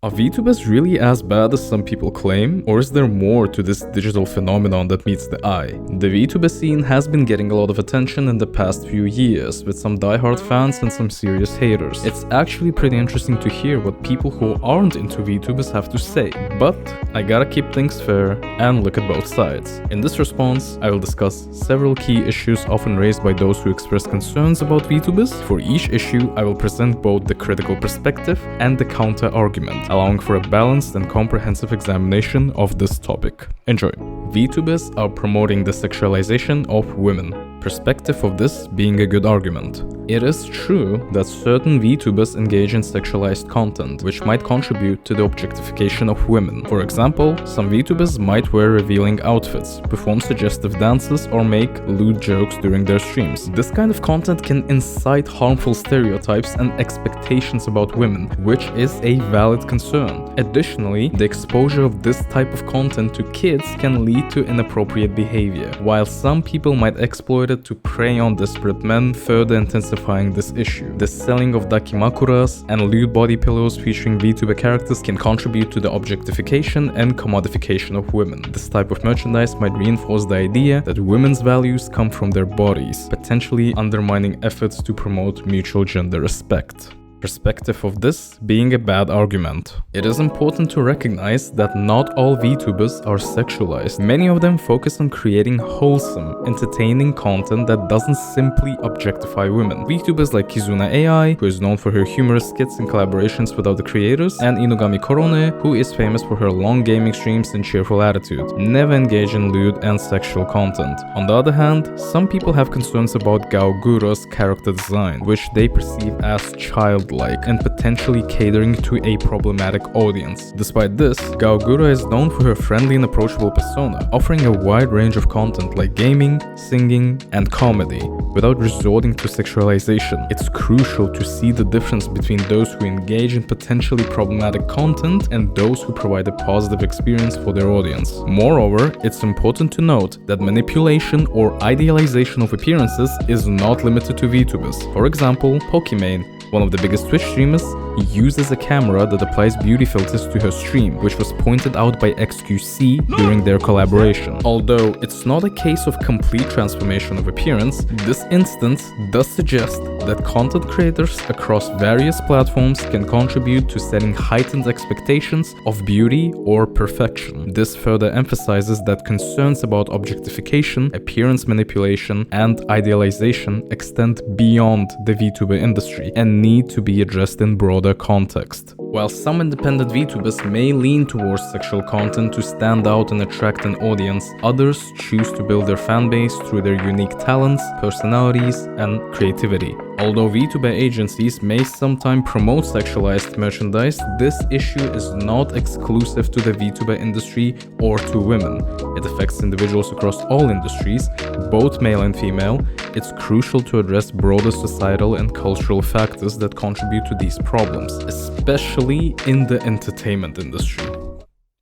Are VTubers really as bad as some people claim, or is there more to this digital phenomenon that meets the eye? The VTuber scene has been getting a lot of attention in the past few years, with some diehard fans and some serious haters. It's actually pretty interesting to hear what people who aren't into VTubers have to say, but I gotta keep things fair and look at both sides. In this response, I will discuss several key issues often raised by those who express concerns about VTubers. For each issue, I will present both the critical perspective and the counter-argument, allowing for a balanced and comprehensive examination of this topic. Enjoy! VTubers are promoting the sexualization of women. Perspective of this being a good argument. It is true that certain VTubers engage in sexualized content, which might contribute to the objectification of women. For example, some VTubers might wear revealing outfits, perform suggestive dances, or make lewd jokes during their streams. This kind of content can incite harmful stereotypes and expectations about women, which is a valid concern. Additionally, the exposure of this type of content to kids can lead to inappropriate behavior, while some people might exploit it to prey on desperate men, further intensifying this issue. The selling of dakimakuras and lewd body pillows featuring VTuber characters can contribute to the objectification and commodification of women. This type of merchandise might reinforce the idea that women's values come from their bodies, potentially undermining efforts to promote mutual gender respect. Perspective of this being a bad argument. It is important to recognize that not all VTubers are sexualized. Many of them focus on creating wholesome, entertaining content that doesn't simply objectify women. VTubers like Kizuna AI, who is known for her humorous skits and collaborations with other creators, and Inugami Korone, who is famous for her long gaming streams and cheerful attitude, never engage in lewd and sexual content. On the other hand, some people have concerns about Gaogura's character design, which they perceive as childlike and potentially catering to a problematic audience. Despite this, Gaogura is known for her friendly and approachable persona, offering a wide range of content like gaming, singing, and comedy, without resorting to sexualization. It's crucial to see the difference between those who engage in potentially problematic content and those who provide a positive experience for their audience. Moreover, it's important to note that manipulation or idealization of appearances is not limited to VTubers. For example, Pokimane, one of the biggest Twitch streamers, uses a camera that applies beauty filters to her stream, which was pointed out by XQC during their collaboration. Although it's not a case of complete transformation of appearance, this instance does suggest that content creators across various platforms can contribute to setting heightened expectations of beauty or perfection. This further emphasizes that concerns about objectification, appearance manipulation, and idealization extend beyond the VTuber industry and need to be addressed in broader context. While some independent VTubers may lean towards sexual content to stand out and attract an audience, others choose to build their fanbase through their unique talents, personalities, and creativity. Although VTuber agencies may sometimes promote sexualized merchandise, this issue is not exclusive to the VTuber industry or to women. It affects individuals across all industries, both male and female. It's crucial to address broader societal and cultural factors that contribute to these problems, especially in the entertainment industry.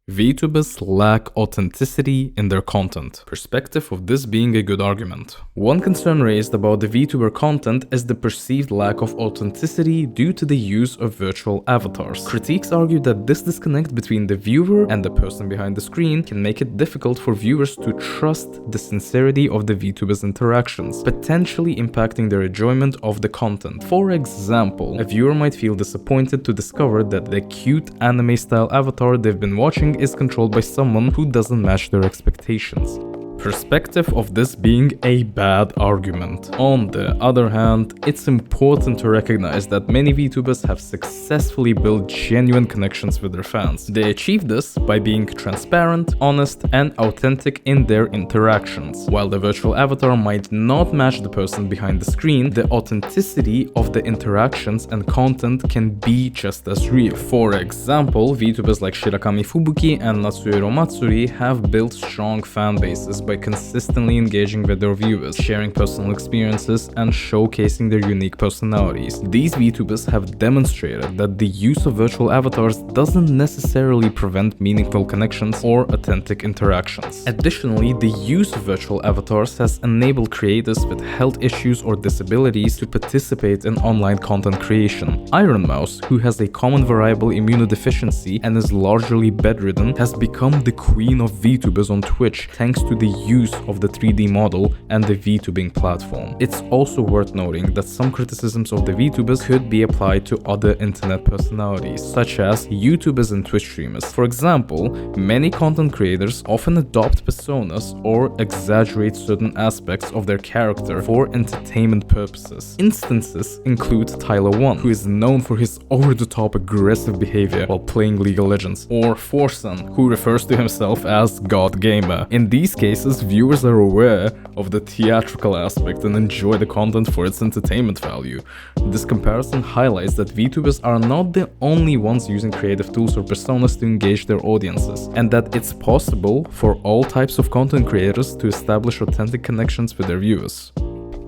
VTubers lack authenticity in their content. Perspective of this being a good argument. One concern raised about the VTuber content is the perceived lack of authenticity due to the use of virtual avatars. Critiques argue that this disconnect between the viewer and the person behind the screen can make it difficult for viewers to trust the sincerity of the VTubers' interactions, potentially impacting their enjoyment of the content. For example, a viewer might feel disappointed to discover that the cute anime-style avatar they've been watching is controlled by someone who doesn't match their expectations. Perspective of this being a bad argument. On the other hand, it's important to recognize that many VTubers have successfully built genuine connections with their fans. They achieve this by being transparent, honest, and authentic in their interactions. While the virtual avatar might not match the person behind the screen, the authenticity of the interactions and content can be just as real. For example, VTubers like Shirakami Fubuki and Natsuhiro Matsuri have built strong fan bases by by consistently engaging with their viewers, sharing personal experiences, and showcasing their unique personalities. These VTubers have demonstrated that the use of virtual avatars doesn't necessarily prevent meaningful connections or authentic interactions. Additionally, the use of virtual avatars has enabled creators with health issues or disabilities to participate in online content creation. Iron Mouse, who has a common variable immunodeficiency and is largely bedridden, has become the queen of VTubers on Twitch thanks to the use of the 3D model and the VTubing platform. It's also worth noting that some criticisms of the VTubers could be applied to other internet personalities, such as YouTubers and Twitch streamers. For example, many content creators often adopt personas or exaggerate certain aspects of their character for entertainment purposes. Instances include Tyler1, who is known for his over-the-top aggressive behavior while playing League of Legends, or Forsan, who refers to himself as God Gamer. In these cases, viewers are aware of the theatrical aspect and enjoy the content for its entertainment value. This comparison highlights that VTubers are not the only ones using creative tools or personas to engage their audiences, and that it's possible for all types of content creators to establish authentic connections with their viewers.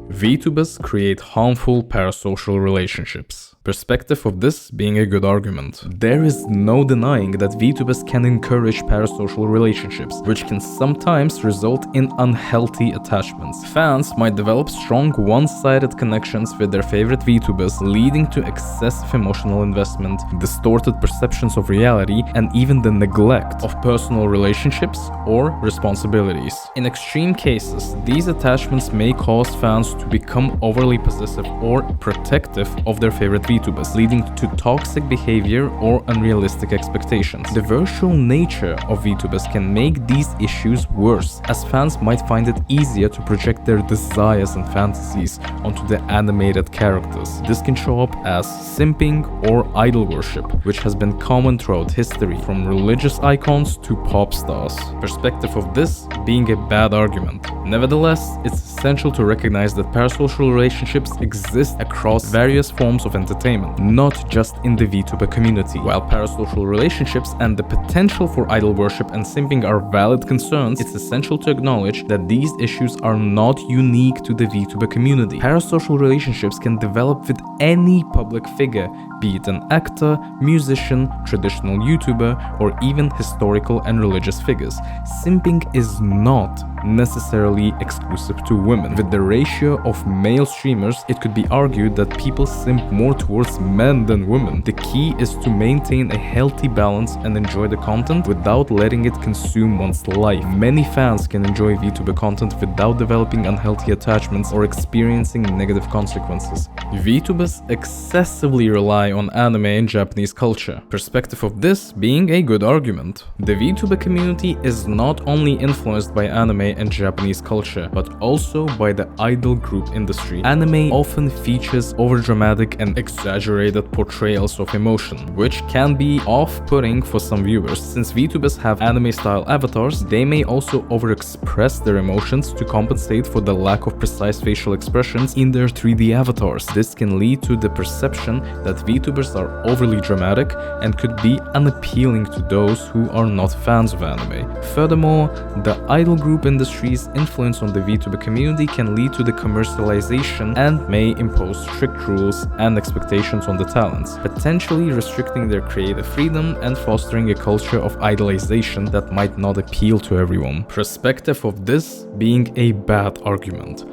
VTubers create harmful parasocial relationships. Perspective of this being a good argument. There is no denying that VTubers can encourage parasocial relationships, which can sometimes result in unhealthy attachments. Fans might develop strong one-sided connections with their favorite VTubers, leading to excessive emotional investment, distorted perceptions of reality, and even the neglect of personal relationships or responsibilities. In extreme cases, these attachments may cause fans to become overly possessive or protective of their favorite VTubers, leading to toxic behavior or unrealistic expectations. The virtual nature of VTubers can make these issues worse, as fans might find it easier to project their desires and fantasies onto the animated characters. This can show up as simping or idol worship, which has been common throughout history, from religious icons to pop stars. Perspective of this being a bad argument. Nevertheless, it's essential to recognize that parasocial relationships exist across various forms of entertainment, not just in the VTuber community. While parasocial relationships and the potential for idol worship and simping are valid concerns, it's essential to acknowledge that these issues are not unique to the VTuber community. Parasocial relationships can develop with any public figure, be it an actor, musician, traditional YouTuber, or even historical and religious figures. Simping is not necessarily exclusive to women. With the ratio of male streamers, it could be argued that people simp more towards men than women. The key is to maintain a healthy balance and enjoy the content without letting it consume one's life. Many fans can enjoy VTuber content without developing unhealthy attachments or experiencing negative consequences. VTubers excessively rely on anime and Japanese culture. Perspective of this being a good argument. The VTuber community is not only influenced by anime and Japanese culture, but also by the idol group industry. Anime often features overdramatic and exaggerated portrayals of emotion, which can be off-putting for some viewers. Since VTubers have anime-style avatars, they may also overexpress their emotions to compensate for the lack of precise facial expressions in their 3D avatars. This can lead to the perception that VTubers are overly dramatic and could be unappealing to those who are not fans of anime. Furthermore, the idol group industry's influence on the VTuber community can lead to the commercialization and may impose strict rules and expectations on the talents, potentially restricting their creative freedom and fostering a culture of idolization that might not appeal to everyone. Perspective of this being a bad argument.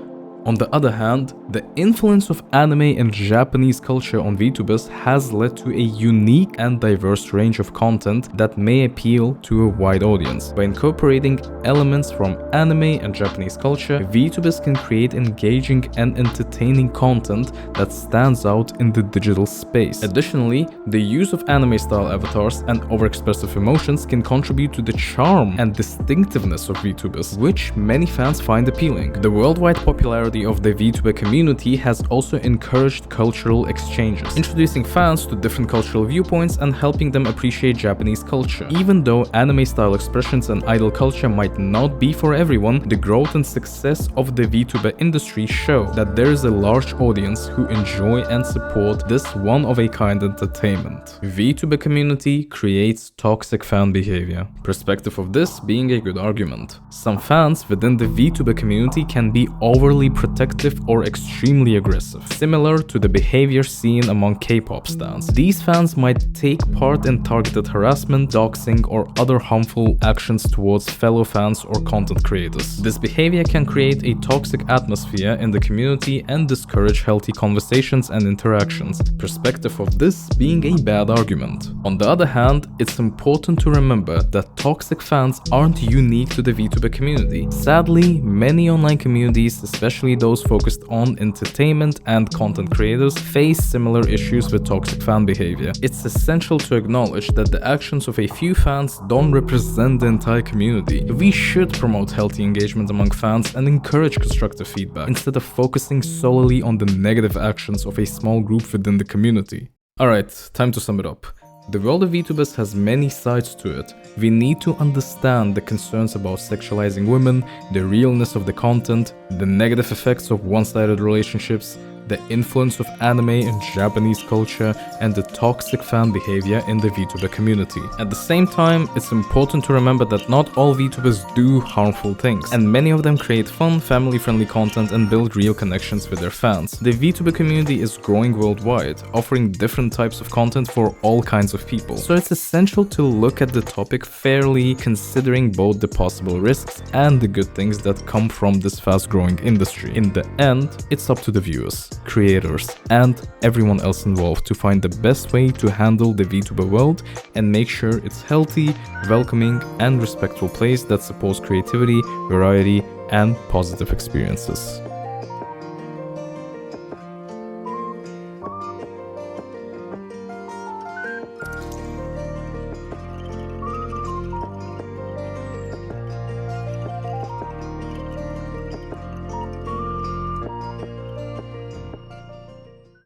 On the other hand, the influence of anime and Japanese culture on VTubers has led to a unique and diverse range of content that may appeal to a wide audience. By incorporating elements from anime and Japanese culture, VTubers can create engaging and entertaining content that stands out in the digital space. Additionally, the use of anime-style avatars and overexpressive emotions can contribute to the charm and distinctiveness of VTubers, which many fans find appealing. The worldwide popularity popularity of the VTuber community has also encouraged cultural exchanges, introducing fans to different cultural viewpoints and helping them appreciate Japanese culture. Even though anime-style expressions and idol culture might not be for everyone, the growth and success of the VTuber industry show that there is a large audience who enjoy and support this one-of-a-kind entertainment. VTuber community creates toxic fan behavior. Perspective of this being a good argument. Some fans within the VTuber community can be overly protective or extremely aggressive, similar to the behavior seen among K-pop stans. These fans might take part in targeted harassment, doxing, or other harmful actions towards fellow fans or content creators. This behavior can create a toxic atmosphere in the community and discourage healthy conversations and interactions. Perspective of this being a bad argument. On the other hand, it's important to remember that toxic fans aren't unique to the VTuber community. Sadly, many online communities, especially those focused on entertainment and content creators, face similar issues with toxic fan behavior. It's essential to acknowledge that the actions of a few fans don't represent the entire community. We should promote healthy engagement among fans and encourage constructive feedback, instead of focusing solely on the negative actions of a small group within the community. Alright, time to sum it up. The world of VTubers has many sides to it. We need to understand the concerns about sexualizing women, the realness of the content, the negative effects of one-sided relationships, the influence of anime in Japanese culture, and the toxic fan behavior in the VTuber community. At the same time, it's important to remember that not all VTubers do harmful things, and many of them create fun, family-friendly content and build real connections with their fans. The VTuber community is growing worldwide, offering different types of content for all kinds of people. So it's essential to look at the topic fairly, considering both the possible risks and the good things that come from this fast-growing industry. In the end, it's up to the viewers, creators, and everyone else involved to find the best way to handle the VTuber world and make sure it's healthy, welcoming, and respectful place that supports creativity, variety, and positive experiences.